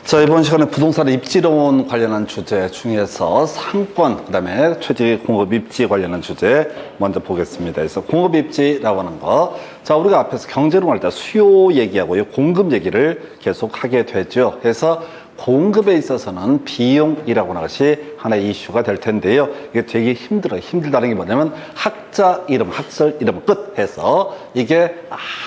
자, 이번 시간에 부동산 입지론 관련한 주제 중에서 상권, 그 다음에 최적의 공급 입지 관련한 주제 먼저 보겠습니다. 그래서 공급 입지라고 하는 거. 자, 우리가 앞에서 경제론 할 때 수요 얘기하고 공급 얘기를 계속 하게 되죠. 그래서 공급에 있어서는 비용이라고 하는 것이 하나의 이슈가 될 텐데요. 이게 되게 힘들어요. 힘들다는 게 뭐냐면 학자 이름, 학설 이름 끝 해서 이게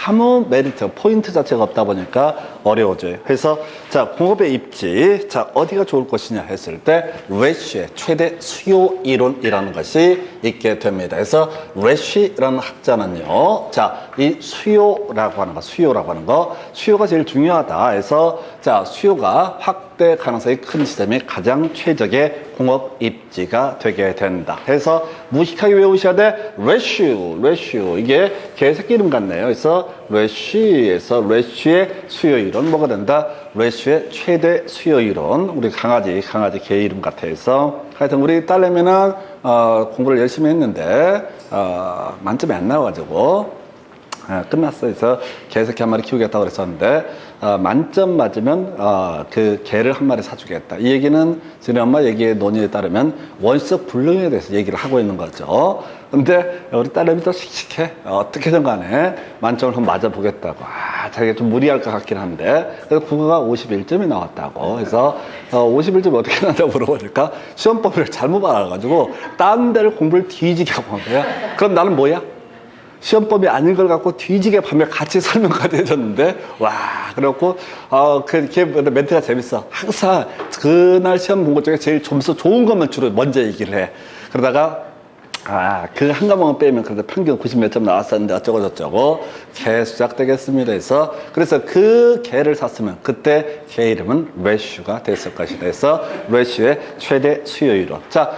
아무 메리트, 포인트 자체가 없다 보니까 어려워져요. 그래서 자, 공급의 입지, 자, 어디가 좋을 것이냐 했을 때 레쉬의 최대 수요 이론이라는 것이 있게 됩니다. 그래서 레쉬라는 학자는요, 자, 이 수요라고 하는 거, 수요가 제일 중요하다 해서 자, 수요가 확대 가능성이 큰 시점이 가장 최적의 공업 입지가 되게 된다. 그래서 무식하게 외우셔야 돼. 레쉬. 이게 개새끼 이름 같네요. 그래서 레쉬에서 레쉬의 수요 이론 뭐가 된다? 레쉬의 최대 수요 이론. 우리 강아지 개 이름 같아서 하여튼 우리 딸내미는 공부를 열심히 했는데 만점이 안 나와가지고 끝났어요. 그래서 개새끼 한 마리 키우겠다고 그랬었는데 만점 맞으면 그 개를 한 마리 사주겠다. 이 얘기는 저희 엄마 얘기의 논의에 따르면 원시적 불능에 대해서 얘기를 하고 있는 거죠. 근데 우리 딸내미도 씩씩해. 어떻게든 간에 만점을 한번 맞아보겠다고. 자기가 좀 무리할 것 같긴 한데 그래서 국어가 51점이 나왔다고. 그래서 51점이 어떻게 나왔다고 물어보니까 시험법을 잘못 알아가지고 딴 데를 공부를 뒤지게 하고 온 거야. 그럼 나는 뭐야? 시험법이 아닌 걸 갖고 뒤지게 밤에 같이 설명까지 해줬는데, 와, 그래갖고, 걔 멘트가 재밌어. 항상 그날 시험 본 것 중에 제일 점수 좋은 것만 주로 먼저 얘기를 해. 그러다가, 그 한 과목만 빼면 그래도 평균 90 몇 점 나왔었는데 어쩌고저쩌고 개 시작되겠습니다. 그래서 그 개를 샀으면 그때 개 이름은 레쉬가 됐을 것이다. 그래서 레쉬의 최대 수요 이론. 자,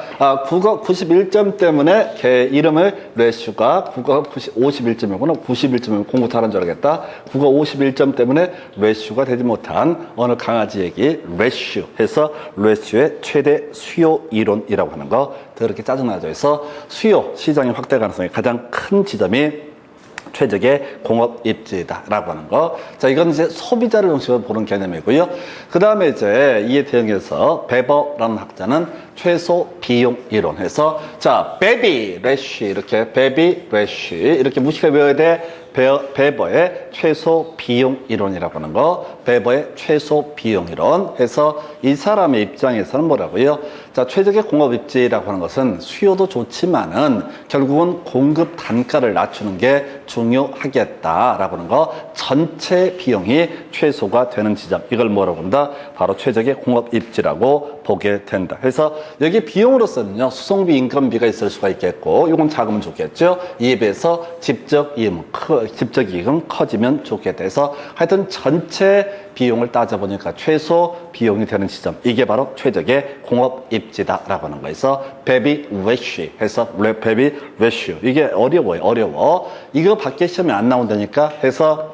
국어 91점 때문에 개 이름을 레쉬가 국어 51점이구나. 91점이면 공부 잘한 줄 알겠다. 국어 51점 때문에 레쉬가 되지 못한 어느 강아지 얘기 레쉬 해서 레쉬의 최대 수요 이론이라고 하는 거 더럽게 짜증나죠. 그래서 수요, 시장의 확대 가능성이 가장 큰 지점이 최적의 공업 입지다라고 하는 거. 자, 이건 이제 소비자를 중심으로 보는 개념이고요. 그 다음에 이제 이에 대응해서 베버라는 학자는 최소 비용 이론해서 자, 베비 레쉬 이렇게 무식하게 외워야 돼. 베버의 최소 비용 이론이라고 하는 거. 베버의 최소 비용 이론 해서 이 사람의 입장에서는 뭐라고요? 자, 최적의 공업 입지라고 하는 것은 수요도 좋지만은 결국은 공급 단가를 낮추는 게 중요하겠다라고 하는 거. 전체 비용이 최소가 되는 지점. 이걸 뭐라고 한다? 바로 최적의 공업 입지라고 보게 된다. 그래서 여기 비용으로서는요, 수송비, 인건비가 있을 수가 있겠고, 이건 작으면 좋겠죠. 이에 비해서 집적 이익은 커지면 좋겠다. 해서 하여튼 전체 비용을 따져보니까 최소 비용이 되는 지점. 이게 바로 최적의 공업 입지다라고 하는 거에서 베비 레쉬 해서 베비 레쉬. 이게 어려워. 이거 밖에 시험에 안 나온다니까 해서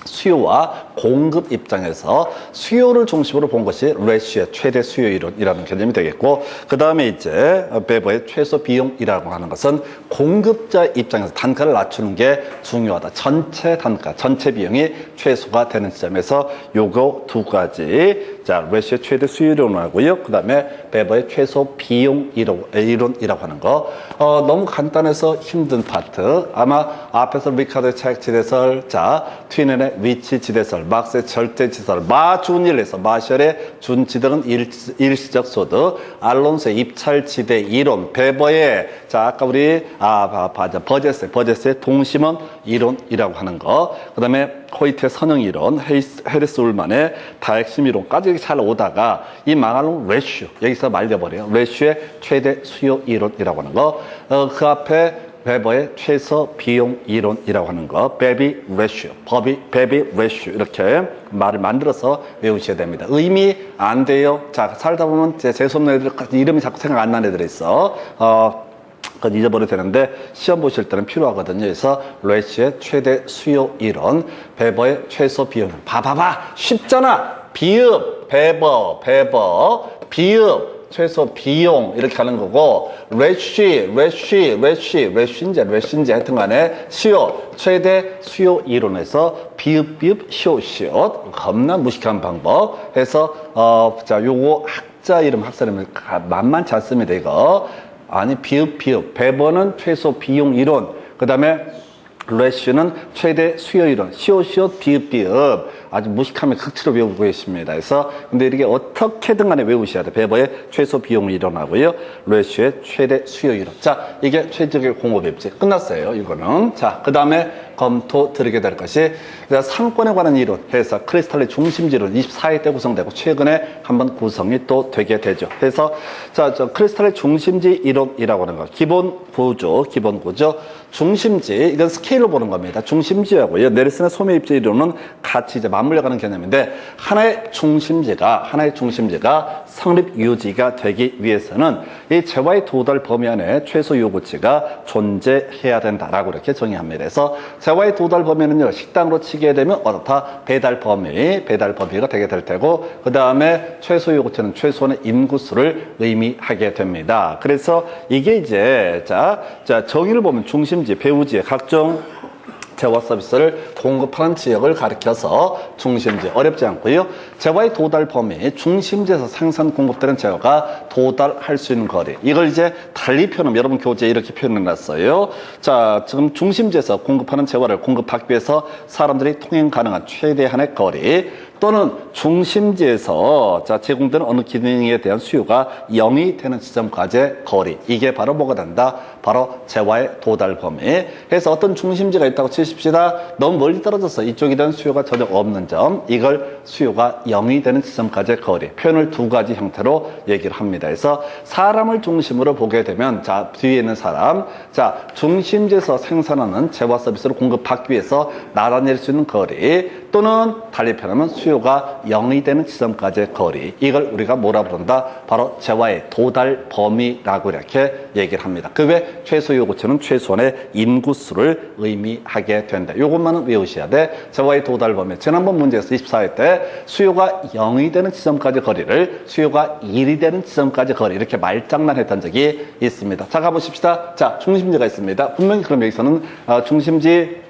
수요와 공급 입장에서 수요를 중심으로 본 것이 레쉬의 최대 수요 이론이라는 개념이 되겠고, 그 다음에 이제 베버의 최소 비용이라고 하는 것은 공급자 입장에서 단가를 낮추는 게 중요하다. 전체 단가, 전체 비용이 최소가 되는 지점에서 요거 두 가지. 자, 레쉬의 최대 수요 이론하고요. 그 다음에 베버의 최소 비용 이론이라고 하는 거. 너무 간단해서 힘든 파트. 아마 앞에서 리카르도의 차액 지대설, 자, 튀넨의 위치 지대설, 막스의 절대 지대설, 마준일에서 마셜의 준지등은 일시적 소득, 알론소의 입찰 지대 이론, 베버의 자, 아까 우리 버제스의 동심원 이론이라고 하는 거. 그다음에 호이트의 선형 이론, 해리스 울만의 다핵심 이론까지 잘 오다가 이 망할 레쉬 여기서 말려버려요. 레쉬의 최대 수요 이론이라고 하는 거. 그 앞에 베버의 최소 비용 이론이라고 하는 거, 베비 레쉬 이렇게 말을 만들어서 외우셔야 됩니다. 의미 안 돼요. 자, 살다 보면 재수없는 애들 이름이 자꾸 생각 안 나는 애들이 있어. 그건 잊어버려도 되는데 시험 보실 때는 필요하거든요. 그래서 레쉬의 최대 수요 이론, 베버의 최소 비용. 봐봐 쉽잖아. 비읍 베버 비읍 최소 비용 이렇게 하는 거고, 레쉬인지 하여튼 간에 수요, 최대 수요 이론에서 비읍 시옷 겁나 무식한 방법 해서 자 요거 학자 이름 학사 이름 만만치 않습니다. 이거 아니 비읍 배번은 최소 비용 이론, 그 다음에 레쉬는 최대 수요 이론, 시옷 비읍 아주 무식함의 극치로 외우고 계십니다. 그래서 근데 이렇게 어떻게든 간에 외우셔야 돼. 배버의 최소 비용 이론하고요, 레쉬의 최대 수요 이론. 자, 이게 최적의 공업 입지 끝났어요. 이거는. 자, 그 다음에 검토 드리게 될 것이 상권에 관한 이론 해서 크리스탈의 중심지론 24회 때 구성되고 최근에 한번 구성이 또 되게 되죠. 그래서 자, 저 크리스탈의 중심지 이론이라고 하는 거 기본 구조 중심지, 이건 스케일로 보는 겁니다. 중심지하고요, 네르슨의 소매 입지 이론은 같이 이제 맞물려가는 개념인데, 하나의 중심지가 성립 유지가 되기 위해서는 이 재화의 도달 범위 안에 최소 요구치가 존재해야 된다라고 이렇게 정의합니다. 그래서 재화의 도달 범위는요, 식당으로 치게 되면 어떻다? 배달 범위가 되게 될 테고, 그 다음에 최소 요구치는 최소한의 인구수를 의미하게 됩니다. 그래서 이게 이제 자 정의를 보면 중심지, 배후지의 각종 재화 서비스를 공급하는 지역을 가리켜서 중심지, 어렵지 않고요. 재화의 도달 범위, 중심지에서 생산 공급되는 재화가 도달할 수 있는 거리. 이걸 이제 달리 표현하면 여러분 교재에 이렇게 표현해 놨어요. 자, 지금 중심지에서 공급하는 재화를 공급하기 위해서 사람들이 통행 가능한 최대한의 거리, 또는 중심지에서 제공되는 어느 기능에 대한 수요가 0이 되는 지점까지의 거리, 이게 바로 뭐가 된다? 바로 재화의 도달 범위. 그래서 어떤 중심지가 있다고 치십시다. 너무 멀리 떨어져서 이쪽에 대한 수요가 전혀 없는 점, 이걸 수요가 0이 되는 지점까지의 거리, 표현을 두 가지 형태로 얘기를 합니다. 그래서 사람을 중심으로 보게 되면, 자, 뒤에 있는 사람, 자, 중심지에서 생산하는 재화 서비스를 공급하기 위해서 나다닐 수 있는 거리, 또는 달리 표현하면 수요가 0이 되는 지점까지의 거리, 이걸 우리가 뭐라 부른다? 바로 재화의 도달 범위라고 이렇게 얘기를 합니다. 그 외 최소 요구치는 최소한의 인구수를 의미하게 된다. 이것만은 외우셔야 돼. 재화의 도달 범위. 지난번 문제에서 24회 때 수요가 0이 되는 지점까지 거리를 수요가 1이 되는 지점까지 거리, 이렇게 말장난했던 적이 있습니다. 자, 가보십시다. 자, 중심지가 있습니다. 분명히 그럼 여기서는 중심지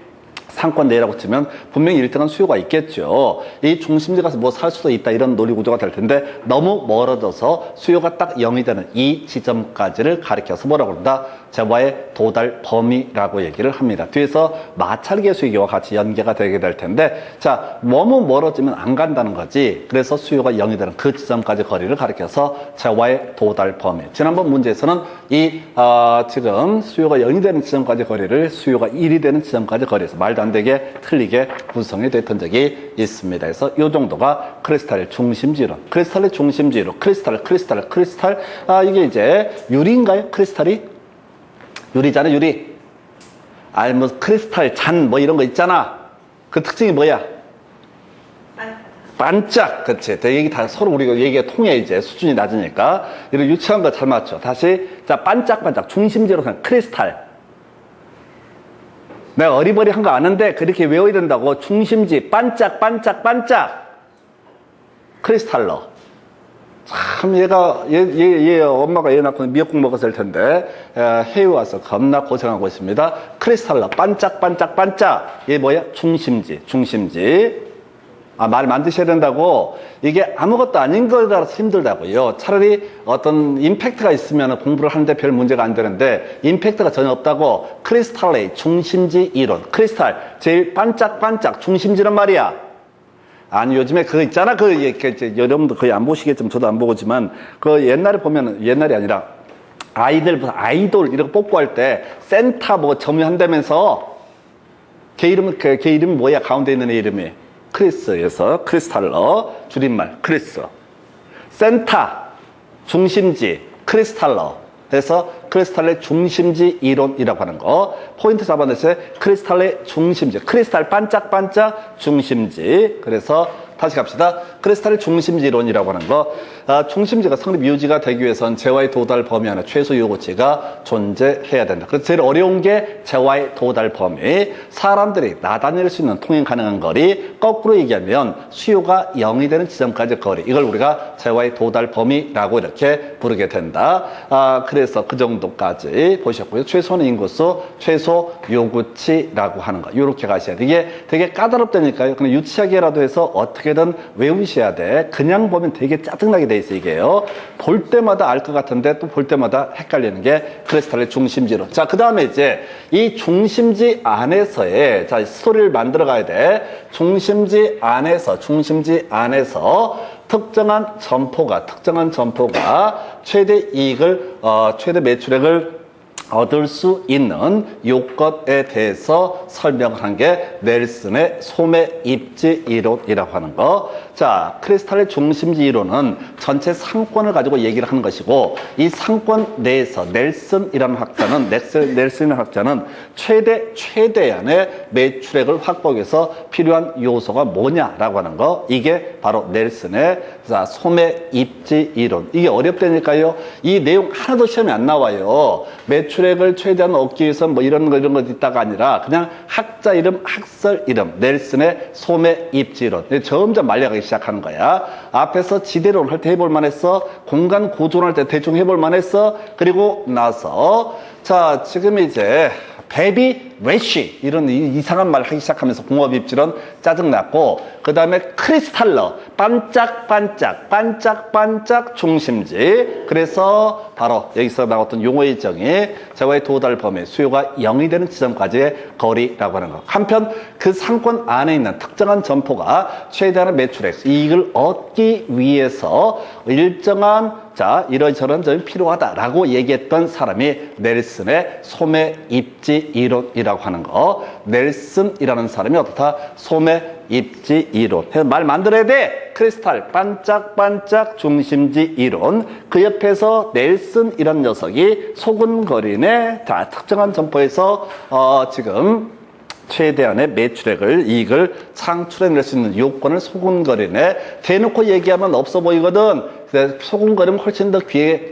상권 내라고 치면 분명히 일정한 수요가 있겠죠. 이 중심지 가서 뭐 살 수도 있다, 이런 논리 구조가 될 텐데, 너무 멀어져서 수요가 딱 0이 되는 이 지점까지를 가리켜서 뭐라고 그런다? 재화의 도달 범위라고 얘기를 합니다. 뒤에서 마찰계 수익과 같이 연계가 되게 될 텐데, 자, 너무 멀어지면 안 간다는 거지. 그래서 수요가 0이 되는 그 지점까지 거리를 가리켜서 재화의 도달 범위. 지난번 문제에서는 이 지금 수요가 0이 되는 지점까지 거리를 수요가 1이 되는 지점까지 거리에서 말도 안 되게 틀리게 구성이 됐던 적이 있습니다. 그래서 이 정도가 크리스탈의 중심지론. 크리스탈의 중심지론. 크리스탈. 이게 이제 유리인가요? 크리스탈이? 유리잖아, 유리. 아니, 뭐, 크리스탈, 잔, 뭐 이런 거 있잖아. 그 특징이 뭐야? 반짝. 그치. 얘기 다 서로 우리가 얘기가 통해, 이제. 수준이 낮으니까. 이런 유치한 거 잘 맞죠. 다시. 자, 반짝반짝. 중심지로 그냥 크리스탈. 내가 어리버리한 거 아는데 그렇게 외워야 된다고. 중심지, 반짝. 크리스탈러. 참, 얘 엄마가 얘 낳고 미역국 먹었을 텐데, 해외 와서 겁나 고생하고 있습니다. 크리스탈러, 반짝. 얘 뭐야? 중심지. 아, 말 만드셔야 된다고. 이게 아무것도 아닌 거라서 힘들다고요. 차라리 어떤 임팩트가 있으면 공부를 하는데 별 문제가 안 되는데, 임팩트가 전혀 없다고. 크리스탈의 중심지 이론. 크리스탈, 제일 반짝 중심지란 말이야. 아니, 요즘에 그거 있잖아. 여러분도 거의 안 보시겠지만 저도 안 보지만, 그 옛날에 보면, 옛날이 아니라 아이돌 이런 거 뽑고 할 때 센터 뭐 점유한다면서, 걔 이름이 뭐야? 가운데 있는 애 이름이. 크리스에서 크리스탈러, 줄임말, 크리스. 센터, 중심지, 크리스탈러. 그래서 크리스탈의 중심지 이론이라고 하는 거. 포인트 잡아냈어요. 크리스탈의 중심지. 크리스탈 반짝 중심지. 그래서 다시 갑시다. 크리스탈의 중심지 이론이라고 하는 거. 중심지가 성립 유지가 되기 위해선 재화의 도달 범위 안에 최소 요구치가 존재해야 된다. 그래서 제일 어려운 게 재화의 도달 범위. 사람들이 나다닐 수 있는 통행 가능한 거리, 거꾸로 얘기하면 수요가 0이 되는 지점까지 거리. 이걸 우리가 재화의 도달 범위라고 이렇게 부르게 된다. 그래서 그 정도까지 보셨고요. 최소는 인구수, 최소 요구치라고 하는 거. 이렇게 가셔야 돼. 이게 되게 까다롭다니까요. 그냥 유치하게라도 해서 어떻게든 외우셔야 돼. 그냥 보면 되게 짜증나게 돼 있어, 이게요. 볼 때마다 알 것 같은데 또 볼 때마다 헷갈리는 게 크리스탈의 중심지로. 자, 그 다음에 이제 이 중심지 안에서의, 자, 스토리를 만들어 가야 돼. 중심지 안에서 특정한 점포가 최대 이익을, 최대 매출액을 얻을 수 있는 요건에 대해서 설명을 한 게 넬슨의 소매 입지 이론이라고 하는 거. 자, 크리스탈의 중심지 이론은 전체 상권을 가지고 얘기를 하는 것이고, 이 상권 내에서 넬슨이라는 학자는 최대한의 매출액을 확보하기 위해서 필요한 요소가 뭐냐라고 하는 거. 이게 바로 넬슨의 소매 입지 이론. 이게 어렵다니까요. 이 내용 하나도 시험에 안 나와요. 매출액을 최대한 얻기 위해서 뭐 이런 거 있다가 아니라 그냥 학자 이름, 학설 이름, 넬슨의 소매 입지 이론. 점점 말려가기 시작하는 거야. 앞에서 지대론 할 때 해볼 만했어. 공간 구조론 할 때 대충 해볼 만했어. 그리고 나서 자, 지금 이제 베비 웨쉬 이런 이상한 말 하기 시작하면서 공업 입지론 짜증났고, 그 다음에 크리스탈러 반짝반짝 중심지. 그래서 바로 여기서 나왔던 용어의 정의, 재화의 도달 범위, 수요가 0이 되는 지점까지의 거리라고 하는 거. 한편 그 상권 안에 있는 특정한 점포가 최대한의 매출액, 이익을 얻기 위해서 일정한 이런저런 점이 필요하다라고 얘기했던 사람이 넬슨의 소매 입지 이론이라고 하는 거. 넬슨이라는 사람이 어떻다? 소매 입지 이론. 말 만들어야 돼. 크리스탈 반짝반짝 중심지 이론. 그 옆에서 넬슨이라는 녀석이 소근거리네. 자, 특정한 점포에서 지금 최대한의 매출액을, 이익을 창출해낼 수 있는 요건을 소근거리네. 대놓고 얘기하면 없어 보이거든. 소근거리면 훨씬 더 귀에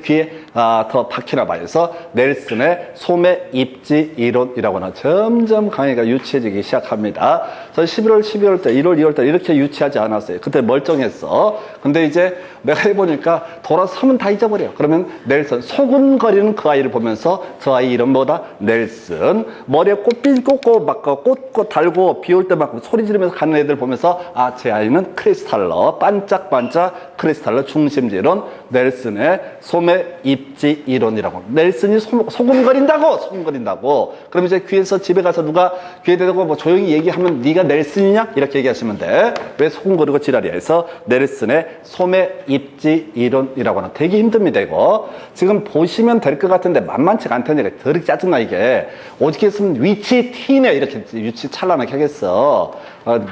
더 박히나 봐요. 그래서 넬슨의 소매 입지 이론이라고 하는 점점 강의가 유치해지기 시작합니다. 저 11월, 12월 때, 1월, 2월 때 이렇게 유치하지 않았어요. 그때 멀쩡했어. 근데 이제 내가 해보니까 돌아서면 다 잊어버려. 그러면 넬슨, 소근거리는 그 아이를 보면서 저 아이 이름 뭐다? 넬슨. 머리에 꽃핀 꽂고 막 꽃 달고 비 올 때 막 소리 지르면서 가는 애들 보면서 제 아이는 크리스탈러, 반짝반짝 크리스탈러 중심지 이론, 넬슨의 소매 입지 이론이라고. 넬슨이 소근거린다고. 그럼 이제 귀에서 집에 가서 누가 귀에 대고 뭐 조용히 얘기하면 네가 넬슨이냐? 이렇게 얘기하시면 돼. 왜 소근거리고 지랄이야? 해서 넬슨의 소매 입지 이론이라고 하는. 되게 힘듭니다, 이거. 지금 보시면 될 것 같은데 만만치가 않다니까. 더럽게 짜증나, 이게. 어떻게 했으면 위치 T네. 이렇게 위치 찬란하게 하겠어.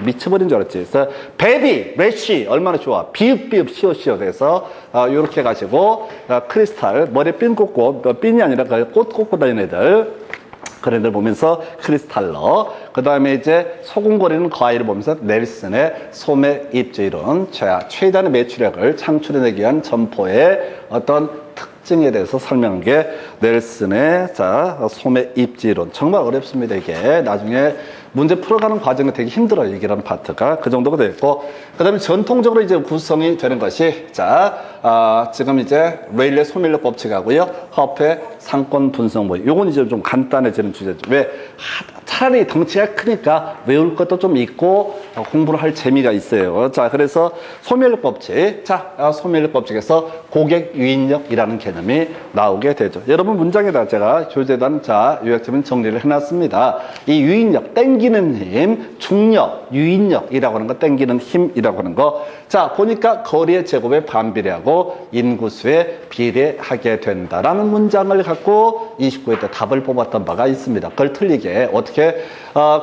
미쳐버린 줄 알았지. 그래서 베비, 래쉬 얼마나 좋아. 비읍 시오 돼서 요렇게 가지고 크리스탈 머리에 핀 꽂고, 핀이 아니라 꽃 꽂고 다니는 애들, 그런 애들 보면서 크리스탈러. 그 다음에 이제 소근거리는 그 아이를 보면서 넬슨의 소매 입지 이론. 최대한의 매출액을 창출해내기 위한 점포의 어떤 특징에 대해서 설명한 게 넬슨의 소매 입지 이론. 정말 어렵습니다, 이게. 나중에 문제 풀어가는 과정이 되게 힘들어요, 이게라는 파트가. 그 정도가 되겠고, 그 다음에 전통적으로 이제 구성이 되는 것이, 지금 이제 레일의 소멸력 법칙하고요, 허프의 상권 분석模. 요건 이제 좀 간단해지는 주제죠. 왜? 차라리 덩치가 크니까 외울 것도 좀 있고, 공부를 할 재미가 있어요. 자, 그래서 소멸력 법칙. 소멸력 법칙에서 고객 유인력이라는 개념이 나오게 되죠. 여러분 문장에다 제가 교재단 요약점은 정리를 해놨습니다. 이 유인력, 땡기는 힘, 중력, 유인력이라고 하는 거, 땡기는 힘이라고 하는 거. 자, 보니까 거리의 제곱에 반비례하고 인구수에 비례하게 된다라는 문장을 갖고 29회 때 답을 뽑았던 바가 있습니다. 그걸 틀리게 어떻게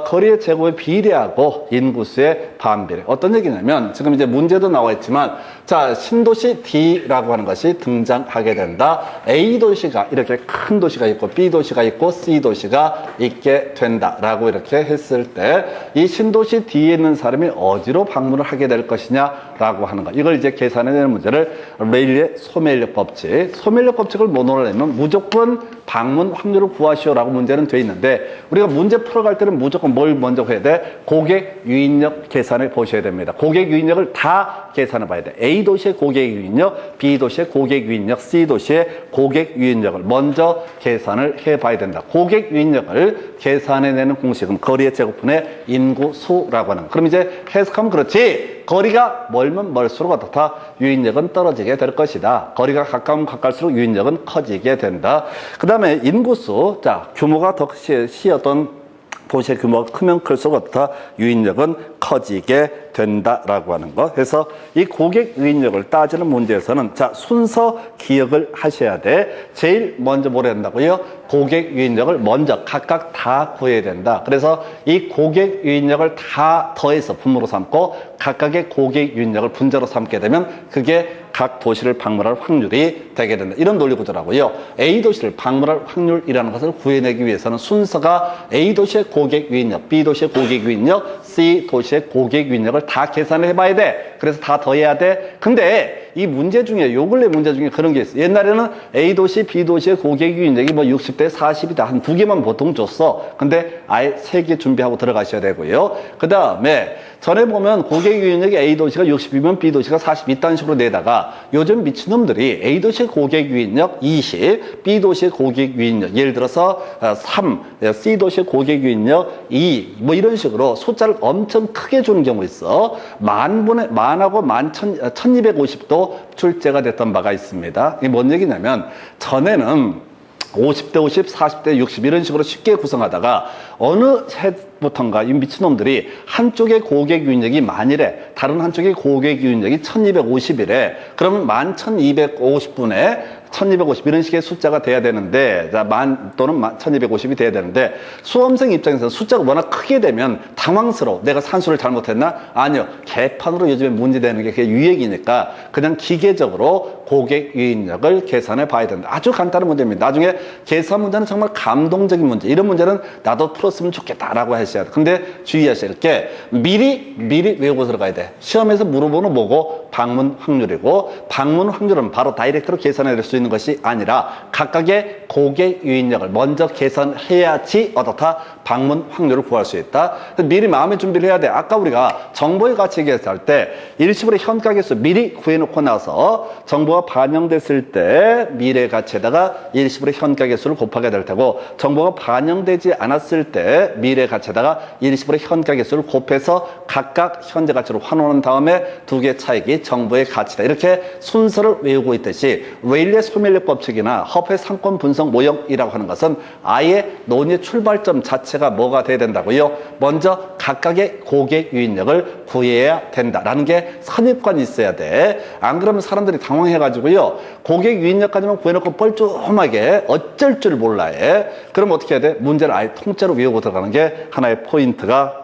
거리의 제곱에 비례하고 인구수에 반비례. 어떤 얘기냐면 지금 이제 문제도 나와 있지만 자, 신도시 D라고 하는 것이 등장하게 된다. A 도시가 이렇게 큰 도시가 있고 B 도시가 있고 C 도시가 있게 된다라고 이렇게 했을 때 이 신도시 D에 있는 사람이 어디로 방문을 하게 될 것이냐라고 하는 것. 이걸 이제 계산해내는 문제를 레일리의 소멸력 법칙. 소멸력 법칙을 모노라면 무조건 방문 확률을 구하시오라고 문제는 돼 있는데 우리가 문제 풀어갈 때는 무조건 뭘 먼저 해야 돼? 고객 유인력 계산해 보셔야 됩니다. 고객 유인력을 다 계산해 봐야 돼. A 도시의 고객 유인력, B 도시의 고객 유인력, C 도시의 고객 유인력을 먼저 계산을 해 봐야 된다. 고객 유인력을 계산해내는 공식은 거리의 제곱분의 인구수라고 하는. 그럼 이제 해석하면 그렇지. 거리가 멀면 멀수록 어떻다? 유인력은 떨어지게 될 것이다. 거리가 가까우면 가까울수록 유인력은 커지게 된다. 그 다음에 인구수. 자, 규모가 더 시었던 도시의 규모가 크면 클수록 어떻다? 유인력은 커지게 된다라고 하는 것. 그래서 이 고객 유인력을 따지는 문제에서는 자, 순서 기억을 하셔야 돼. 제일 먼저 뭘 해야 된다고요? 고객 유인력을 먼저 각각 다 구해야 된다. 그래서 이 고객 유인력을 다 더해서 분모로 삼고 각각의 고객 유인력을 분자로 삼게 되면 그게 각 도시를 방문할 확률이 되게 된다. 이런 논리 구조라고요. A 도시를 방문할 확률이라는 것을 구해내기 위해서는 순서가 A 도시의 고객 유인력, B 도시의 고객 유인력, C 도시의 고객 유인력을 다 계산을 해봐야 돼. 그래서 다 더해야 돼. 근데 이 문제 중에 요 근래 문제 중에 그런 게 있어. 옛날에는 A 도시, B 도시의 고객 유인력이 뭐 60대 40이다. 한 두 개만 보통 줬어. 근데 아예 세 개 준비하고 들어가셔야 되고요. 그 다음에 전에 보면 고객 유인력이 A 도시가 60이면 B 도시가 40 이딴 식으로 내다가 요즘 미친놈들이 A 도시의 고객 유인력 20, B 도시의 고객 유인력 예를 들어서 3, C 도시의 고객 유인력 2, 뭐 이런 식으로 숫자를 엄청 크게 주는 경우 있어. 만하고 1250도 출제가 됐던 바가 있습니다. 이게 뭔 얘기냐면 전에는 50대 50, 40대 60 이런 식으로 쉽게 구성하다가 어느 해부턴가 이 미친놈들이 한쪽의 고객 유인력이 만이래, 다른 한쪽의 고객 유인력이 1250이래. 그러면 11,250분에 1250 이런 식의 숫자가 돼야 되는데, 자, 만 또는 1250이 돼야 되는데 수험생 입장에서 숫자가 워낙 크게 되면 당황스러워. 내가 산수를 잘못했나? 아니요. 개판으로 요즘에 문제되는 게 그게 유액이니까 그냥 기계적으로 고객 유인력을 계산해 봐야 된다. 아주 간단한 문제입니다. 나중에 계산 문제는 정말 감동적인 문제. 이런 문제는 나도 풀었으면 좋겠다라고 하셔야 돼. 근데 주의하셔야 될 게 미리 외우고 들어가야 돼. 시험에서 물어보는 뭐고? 방문 확률이고, 방문 확률은 바로 다이렉트로 계산해 낼 수 있는 것이 아니라 각각의 고객 유인력을 먼저 계산해야지 어떻다? 방문 확률을 구할 수 있다. 미리 마음의 준비를 해야 돼. 아까 우리가 정보의 가치 계산할 때 일시불의 현가계수 미리 구해놓고 나서 정보가 반영됐을 때 미래 가치에다가 일시불의 현가계수를 곱하게 될 테고, 정보가 반영되지 않았을 때 미래 가치에다가 일시불의 현가계수를 곱해서 각각 현재 가치로 환원한 다음에 두 개의 차익이 정보의 가치다. 이렇게 순서를 외우고 있듯이 웨일리의 소멸력 법칙이나 허프의 상권 분석 모형이라고 하는 것은 아예 논의의 출발점 자체가 뭐가 돼야 된다고요? 먼저 각각의 고객 유인력을 구해야 된다라는 게 선입관이 있어야 돼. 안 그러면 사람들이 당황해가지고요, 고객 유인력까지만 구해놓고 뻘쭘하게 어쩔 줄 몰라 해. 그럼 어떻게 해야 돼? 문제를 아예 통째로 외우고 들어가는 게 하나의 포인트가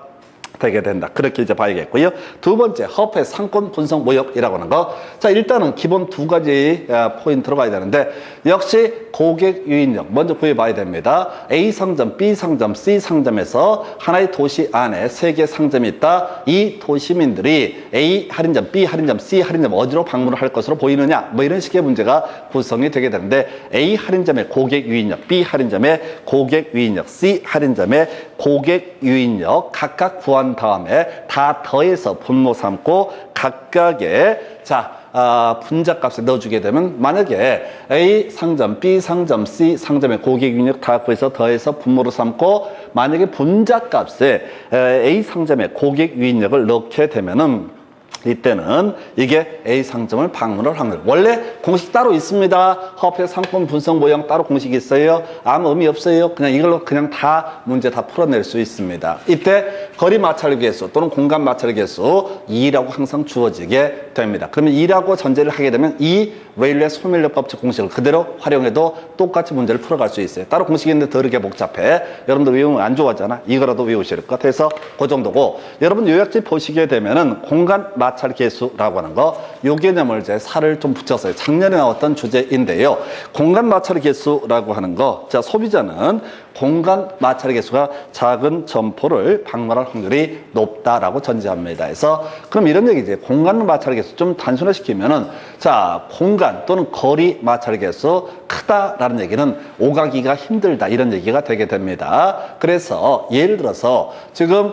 되게 된다. 그렇게 이제 봐야겠고요. 두 번째, 허프의 상권 분석 모형이라고 하는 거. 자, 일단은 기본 두 가지 포인트로 봐야 되는데, 역시 고객 유인력 먼저 구해봐야 됩니다. A 상점, B 상점, C 상점에서 하나의 도시 안에 세 개의 상점이 있다. 이 도시민들이 A 할인점, B 할인점, C 할인점 어디로 방문을 할 것으로 보이느냐, 뭐 이런 식의 문제가 구성이 되게 되는데, A 할인점의 고객 유인력, B 할인점의 고객 유인력, C 할인점의 고객 유인력 각각 구한 다음에 다 더해서 분모 삼고 각각의 분자값을 넣어주게 되면, 만약에 A 상점, B 상점, C 상점의 고객 유인력 다 구해서 더해서 분모로 삼고, 만약에 분자값에 A 상점의 고객 유인력을 넣게 되면은 이때는 이게 A 상점을 방문할 확률. 원래 공식 따로 있습니다. 허프의 상권 분석 모형 따로 공식이 있어요. 아무 의미 없어요. 그냥 이걸로 그냥 다 문제 다 풀어낼 수 있습니다. 이때 거리 마찰 개수 또는 공간 마찰 개수 2라고 항상 주어지게 됩니다. 그러면 2라고 전제를 하게 되면 이 웨일리의 소멸력 법칙 공식을 그대로 활용해도 똑같이 문제를 풀어갈 수 있어요. 따로 공식이 있는데 더 이렇게 복잡해. 여러분들 외우면 안 좋아하잖아. 이거라도 외우실 것 같아서 그 정도고, 여러분 요약집 보시게 되면은 공간 마찰 개수라고 하는 거, 요 개념을 이제 살을 좀 붙였어요. 작년에 나왔던 주제인데요. 공간 마찰 개수라고 하는 거, 자, 소비자는 공간 마찰 개수가 작은 점포를 방문할 확률이 높다라고 전제합니다. 그래서 그럼 이런 얘기지. 공간 마찰 개수 좀 단순화시키면은, 자, 공간 또는 거리 마찰 개수 크다라는 얘기는 오가기가 힘들다 이런 얘기가 되게 됩니다. 그래서 예를 들어서 지금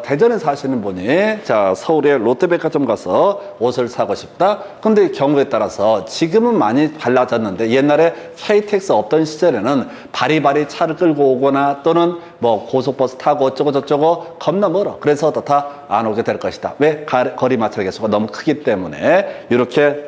대전에 사시는 분이 자, 서울의 롯데백화점 가서 옷을 사고 싶다. 근데 경우에 따라서 지금은 많이 달라졌는데 옛날에 KTX 없던 시절에는 바리바리 차를 끌고 오거나 또는 뭐 고속버스 타고 어쩌고 저쩌고 겁나 멀어. 그래서 다 안 오게 될 것이다. 왜? 거리 마찰 개수가 너무 크기 때문에 이렇게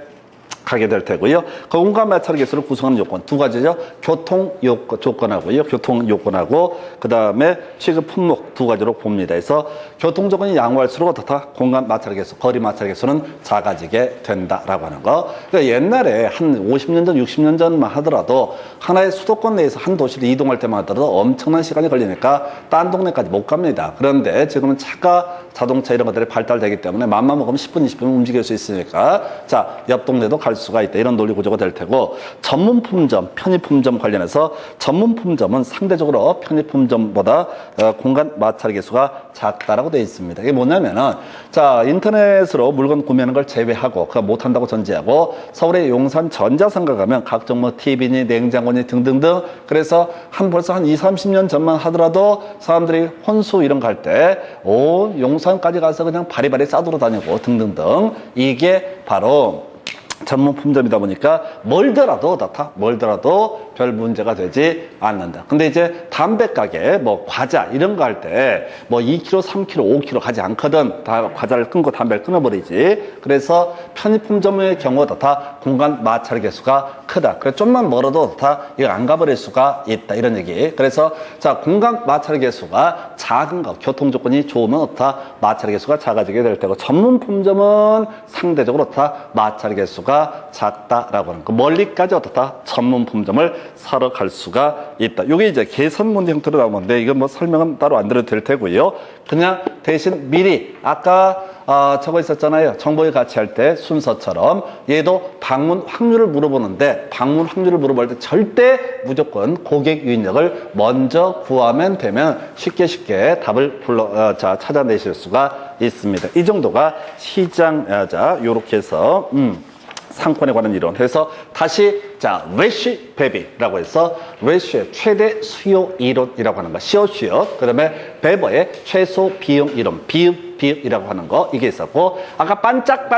가게 될 테고요. 공간 마찰 개수를 구성하는 요건 두 가지죠. 교통 조건하고요. 교통 요건하고 그다음에 취급 품목 두 가지로 봅니다. 그래서 교통 조건이 양호할수록 어떻다? 공간 마찰 개수, 거리 마찰 개수는 작아지게 된다라고 하는 거. 그러니까 옛날에 한 50년 전, 60년 전만 하더라도 하나의 수도권 내에서 한 도시를 이동할 때만 하더라도 엄청난 시간이 걸리니까 딴 동네까지 못 갑니다. 그런데 지금은 차가 자동차 이런 것들이 발달되기 때문에 맘만 먹으면 10분, 20분 움직일 수 있으니까 자, 옆 동네도 갈 수가 있다. 이런 논리 구조가 될 테고, 전문품점, 편의품점 관련해서 전문품점은 상대적으로 편의품점보다 공간 마찰 개수가 작다라고 되어 있습니다. 이게 뭐냐면은 자, 인터넷으로 물건 구매하는 걸 제외하고 그거 못한다고 전제하고 서울의 용산 전자상가 가면 각종 뭐 TV니 냉장고니 등등등, 그래서 벌써 한 20, 30년 전만 하더라도 사람들이 혼수 이런 거 갈 때 용산까지 가서 그냥 바리바리 싸들어 다니고 등등등, 이게 바로 전문 품점이다 보니까 멀더라도 별 문제가 되지 않는다. 근데 이제 담배 가게, 뭐 과자 이런 거 할 때 뭐 2kg, 3kg, 5kg 가지 않거든. 다 과자를 끊고 담배를 끊어버리지. 그래서 편의품점의 경우도 다 공간 마찰 개수가 크다. 그래서 좀만 멀어도 다 이거 안 가버릴 수가 있다. 이런 얘기. 그래서 자, 공간 마찰 개수가 작은 거, 교통 조건이 좋으면 다 마찰 개수가 작아지게 될 테고, 전문 품점은 상대적으로 다 마찰 개수가 작다라고 하는 거. 멀리까지 어떻다? 전문 품점을 사러 갈 수가 있다. 이게 이제 개선 문제 형태로 나오는데 이건 뭐 설명은 따로 안 드려도 될 테고요. 그냥 대신 미리 아까 저거 있었잖아요. 정보의 가치 할 때 순서처럼 얘도 방문 확률을 물어보는데, 방문 확률을 물어볼 때 절대 무조건 고객 유인력을 먼저 구하면 되면 쉽게 답을 찾아내실 수가 있습니다. 이 정도가 시장, 요렇게 해서 상권에 관한 이론. 그래서 다시 자, 레시 베비라고 해서 레시의 최대 수요 이론이라고 하는 거, 시어 그 다음에 베버의 최소 비용 이론, 비읍이라고 하는 거, 이게 있었고, 아까 반짝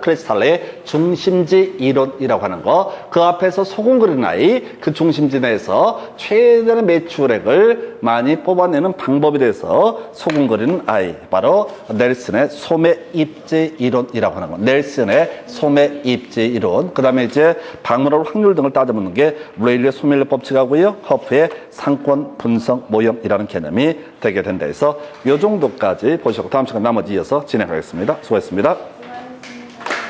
크리스탈의 중심지 이론이라고 하는 거, 그 앞에서 소금 그리는 아이, 그 중심지 내에서 최대의 매출액을 많이 뽑아내는 방법에 대해서 소금 그리는 아이, 바로 넬슨의 소매 입지 이론이라고 하는 거, 넬슨의 소매 입지 이론. 그 다음에 이제 방문할 확률 등을 따져보는 게 레일리의 소멸력 법칙하고요, 허프의 상권 분석 모형이라는 개념이 되게 된다 해서 요 정도까지 보시고 다음 시간 나머지 이어서 진행하겠습니다. 수고했습니다.